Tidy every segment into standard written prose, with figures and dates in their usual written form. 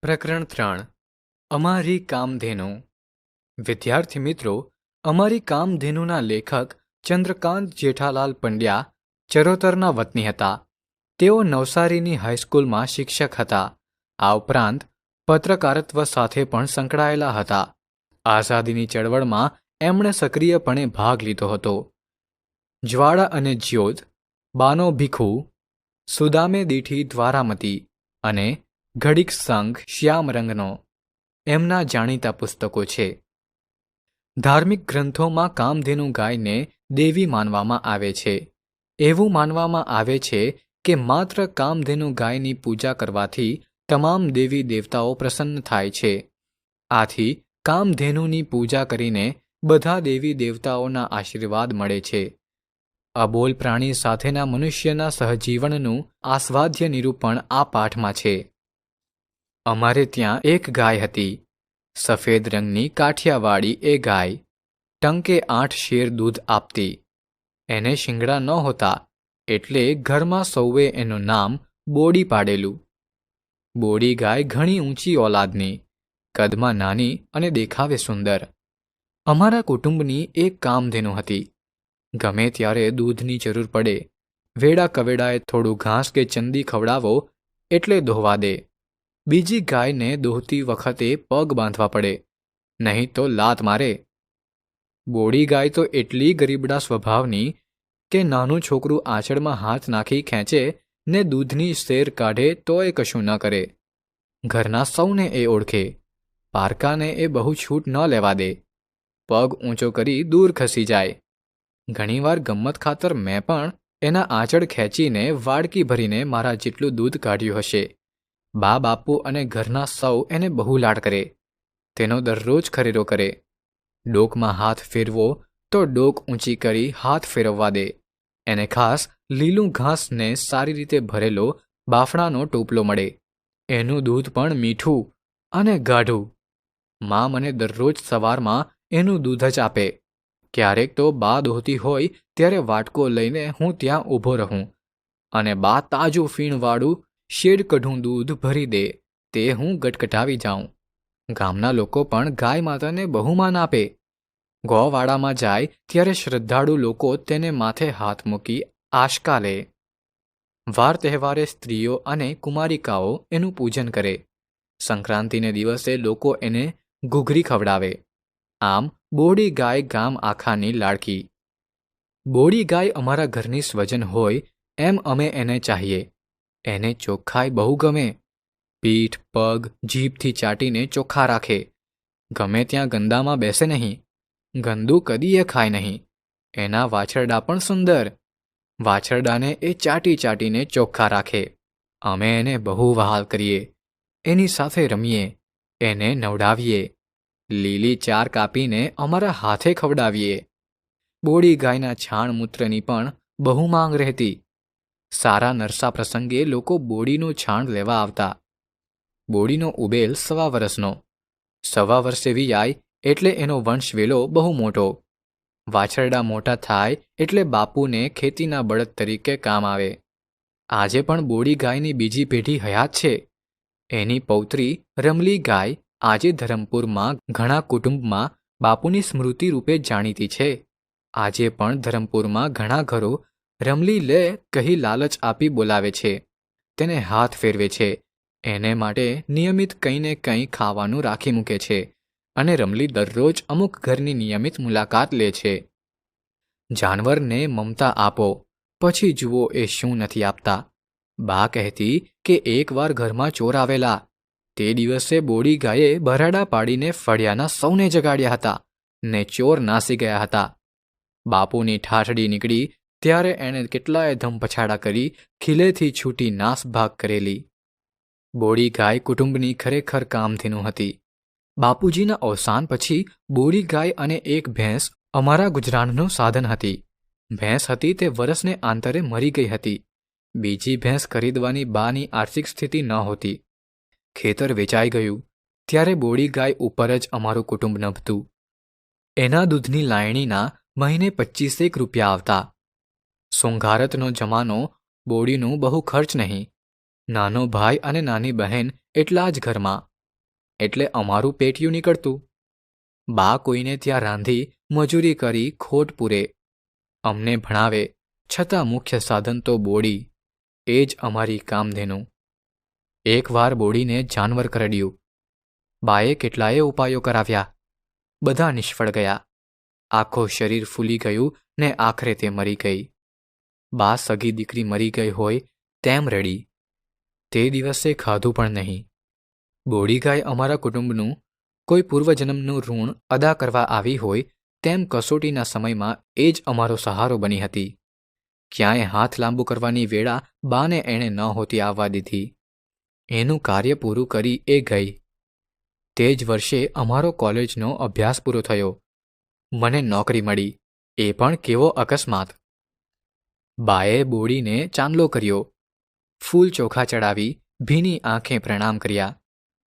પ્રકરણ 3 અમારી કામધેનુ. વિદ્યાર્થી મિત્રો, અમારી કામધેનુના લેખક ચંદ્રકાંત જેઠાલાલ પંડ્યા ચરોતરના વતની હતા. તેઓ નવસારીની હાઈસ્કૂલમાં શિક્ષક હતા. આ ઉપરાંત પત્રકારત્વ સાથે પણ સંકળાયેલા હતા. આઝાદીની ચળવળમાં એમણે સક્રિયપણે ભાગ લીધો હતો. જ્વાળા અને જ્યોત, બાનો ભીખુ, સુદામે દીઠી દ્વારામતી અને ઘડીક સંઘ શ્યામ રંગનો એમના જાણીતા પુસ્તકો છે. ધાર્મિક ગ્રંથોમાં કામધેનુ ગાયને દેવી માનવામાં આવે છે. એવું માનવામાં આવે છે કે માત્ર કામધેનુ ગાયની પૂજા કરવાથી તમામ દેવી દેવતાઓ પ્રસન્ન થાય છે. આથી કામધેનુની પૂજા કરીને બધા દેવી દેવતાઓના આશીર્વાદ મળે છે. અબોલ પ્રાણી સાથેના મનુષ્યના સહજીવનનું આસ્વાદ્ય નિરૂપણ આ પાઠમાં છે. અમારે ત્યાં એક ગાય હતી. સફેદ રંગની કાઠિયાવાડી એ ગાય ટંકે 8 શેર દૂધ આપતી. એને શિંગડા નહોતા એટલે ઘરમાં સૌએ એનું નામ બોડી પાડેલું. બોડી ગાય ઘણી ઊંચી ઓલાદની, કદમાં નાની અને દેખાવે સુંદર. અમારા કુટુંબની એક કામધેનુ હતી. ગમે ત્યારે દૂધની જરૂર પડે, વેડા કવેડાએ થોડું ઘાસ કે ચંદી ખવડાવો એટલે દોહવા દે. બીજી ગાયને દોહતી વખતે પગ બાંધવા પડે, નહીં તો લાત મારે. બોડી ગાય તો એટલી ગરીબડા સ્વભાવની કે નાનું છોકરું આંચળમાં હાથ નાખી ખેંચે ને દૂધની શેર કાઢે તોય કશું ન કરે. ઘરના સૌને એ ઓળખે. પારકાને એ બહુ છૂટ ન લેવા દે. પગ ઊંચો કરી દૂર ખસી જાય. ઘણીવાર ગમ્મત ખાતર મેં પણ એના આંચળ ખેંચીને વાડકી ભરીને મારા જેટલું દૂધ કાઢ્યું હશે. બા બાપુ અને ઘરના સૌ એને બહુ લાડ કરે. તેનો દરરોજ ખરેરો કરે. ડોકમાં હાથ ફેરવો તો ડોક ઊંચી કરી હાથ ફેરવવા દે. એને ખાસ લીલું ઘાસને સારી રીતે ભરેલો બાફણાનો ટોપલો મળે. એનું દૂધ પણ મીઠું અને ગાઢું. મા મને દરરોજ સવારમાં એનું દૂધ જ આપે. ક્યારેક તો બા દોહતી હોય ત્યારે વાટકો લઈને હું ત્યાં ઊભો રહું અને બા તાજું ફીણવાળું શેડ કઢું દૂધ ભરી દે તે હું ગટગટાવી જાઉં. ગામના લોકો પણ ગાય માતાને બહુ માન આપે. ગોવાડામાં જાય ત્યારે શ્રદ્ધાળુ લોકો તેને માથે હાથ મૂકી આશકા લે. વાર તહેવારે સ્ત્રીઓ અને કુમારિકાઓ એનું પૂજન કરે. સંક્રાંતિને દિવસે લોકો એને ઘૂઘરી ખવડાવે. આમ બોડી ગાય ગામ આખાની લાડકી. બોડી ગાય અમારા ઘરની સ્વજન હોય એમ અમે એને ચાહીએ. એને ચોખ્ખાઈ બહુ ગમે. પીઠ પગ જીભથી ચાટીને ચોખ્ખા રાખે. ગમે ત્યાં ગંદામાં બેસે નહીં. ગંદુ કદીએ ખાય નહીં. એના વાછરડા પણ સુંદર. વાછરડાને એ ચાટી ચાટીને ચોખ્ખા રાખે. અમે એને બહુ વહાલ કરીએ. એની સાથે રમીએ. એને નવડાવીએ. લીલી ચાર કાપીને અમારા હાથે ખવડાવીએ. બોડી ગાયના છાણ મૂત્રની પણ બહુ માંગ રહેતી. સારા નરસા પ્રસંગે લોકો બોડીનું છાણ લેવા આવતા. બોડીનો ઉબેલ 1.25 વર્ષનો. 1.25 વર્ષે વિયાય એટલે એનો વંશવેલો બહુ મોટો. વાછરડા મોટા થાય એટલે બાપુને ખેતીના બળદ તરીકે કામ આવે. આજે પણ બોડી ગાયની બીજી પેઢી હયાત છે. એની પૌત્રી રમલી ગાય આજે ધરમપુરમાં ઘણા કુટુંબમાં બાપુની સ્મૃતિ રૂપે જાણીતી છે. આજે પણ ધરમપુરમાં ઘણા ઘરો રમલી લે કહી લાલચ આપી બોલાવે છે. તેને હાથ ફેરવે છે. એને માટે નિયમિત કંઈ ને કંઈ ખાવાનું રાખી મૂકે છે અને રમલી દરરોજ અમુક ઘરની નિયમિત મુલાકાત લે છે. જાનવરને મમતા આપો, પછી જુઓ એ શું નથી આપતા. બા કહેતી કે એકવાર ઘરમાં ચોર આવેલા. તે દિવસે બોડી ગાયે ભરાડા પાડીને ફળિયાના સૌને જગાડ્યા હતા ને ચોર નાસી ગયા હતા. બાપુની ઠાઠડી નીકળી ત્યારે એણે કેટલાય ધમપછાડા કરી ખીલેથી છૂટી નાસભાગ કરેલી. બોડી ગાય કુટુંબની ખરેખર કામધેનુ હતી. બાપુજીના અવસાન પછી બોડી ગાય અને એક ભેંસ અમારા ગુજરાનનું સાધન હતી. ભેંસ હતી તે વરસને આંતરે મરી ગઈ હતી. બીજી ભેંસ ખરીદવાની બાની આર્થિક સ્થિતિ નહોતી. ખેતર વેચાઈ ગયું ત્યારે બોડી ગાય ઉપર જ અમારું કુટુંબ નભતું. એના દૂધની લાયણીના મહિને 25 રૂપિયા આવતા. સોંગારતનો જમાનો. બોડીનું બહુ ખર્ચ નહીં. નાનો ભાઈ અને નાની બહેન એટલા જ ઘરમાં. એટલે અમારું પેટિયું નીકળતું. બા કોઈને ત્યાં રાંધી મજૂરી કરી ખોટ પૂરે, અમને ભણાવે, છતાં મુખ્ય સાધન તો બોડી, એ જ અમારી કામધેનુ. એકવાર બોડીને જાનવર કરડ્યું. બાએ કેટલાય ઉપાયો કરાવ્યા, બધા નિષ્ફળ ગયા. આખો શરીર ફૂલી ગયું ને આખરે તે મરી ગઈ. બા સગી દીકરી મરી ગઈ હોય તેમ રડી. તે દિવસે ખાધું પણ નહીં. બોડી ગાય અમારા કુટુંબનું કોઈ પૂર્વજન્મનું ઋણ અદા કરવા આવી હોય તેમ કસોટીના સમયમાં એ જ અમારો સહારો બની હતી. ક્યાંય હાથ લાંબુ કરવાની વેળા બાને એણે નહોતી આવવા દીધી. એનું કાર્ય પૂરું કરી એ ગઈ. તે જ વર્ષે અમારો કોલેજનો અભ્યાસ પૂરો થયો. મને નોકરી મળી, એ પણ કેવો અકસ્માત! બાએ બોડીને ચાંદલો કર્યો, ફૂલ ચોખા ચડાવી, ભીની આંખે પ્રણામ કર્યા.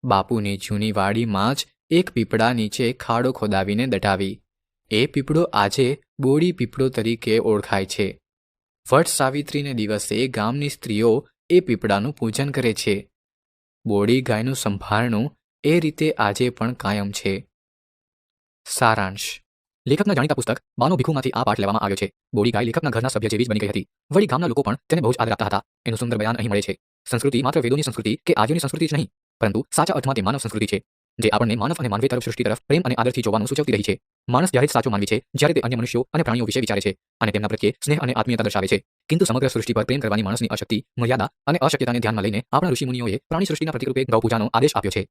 બાપુની જૂની વાડીમાં જ એક પીપળા નીચે ખાડો ખોદાવીને દટાવી. એ પીપળો આજે બોડી પીપળો તરીકે ઓળખાય છે. વટ સાવિત્રીને દિવસે ગામની સ્ત્રીઓ એ પીપળાનું પૂજન કરે છે. બોડી ગાયનું સંભાળણું એ રીતે આજે પણ કાયમ છે. સારાંશ: લેખકના જાણીતા પુસ્તક બાનો ભીખુમાંથી આ પાઠ લેવામાં આવ્યો છે. બોડી ગાય લેખકના ઘરના સભ્ય જેવી જ બની ગઈ હતી. વળી ગામના લોકો પણ તેને બહુ જ આદર આપતા હતા. એનું સુંદર બયાન અહીં મળે છે. સંસ્કૃતિ માત્ર વેદોની સંસ્કૃતિ કે આર્યોની સંસ્કૃતિ જ નહીં, પરંતુ સાચા અર્થમાં તે માનવ સંસ્કૃતિ છે, જે આપણને માનવ અને માનવી તરફ, સૃષ્ટિ તરફ પ્રેમ અને આદરથી જોવાનું સૂચવતી રહી છે. માણસ ત્યારે જ સાચો માનવી છે જ્યારે તે અન્ય મનુષ્યો અને પ્રાણીઓ વિશે વિચારે છે અને તેમના પ્રત્યે સ્નેહ અને આત્મીયતા દર્શાવે છે. કિંતુ સમગ્ર સૃષ્ટિ પર પ્રેમ કરવાની માણસની અશક્તિ, મર્યાદા અને અશક્યતાને ધ્યાનમાં લઈને આપણા ઋષિમુનિઓએ પ્રાણી સૃષ્ટિના પ્રતિકરૂપે ગૌપૂજાનો આદેશ આપ્યો છે.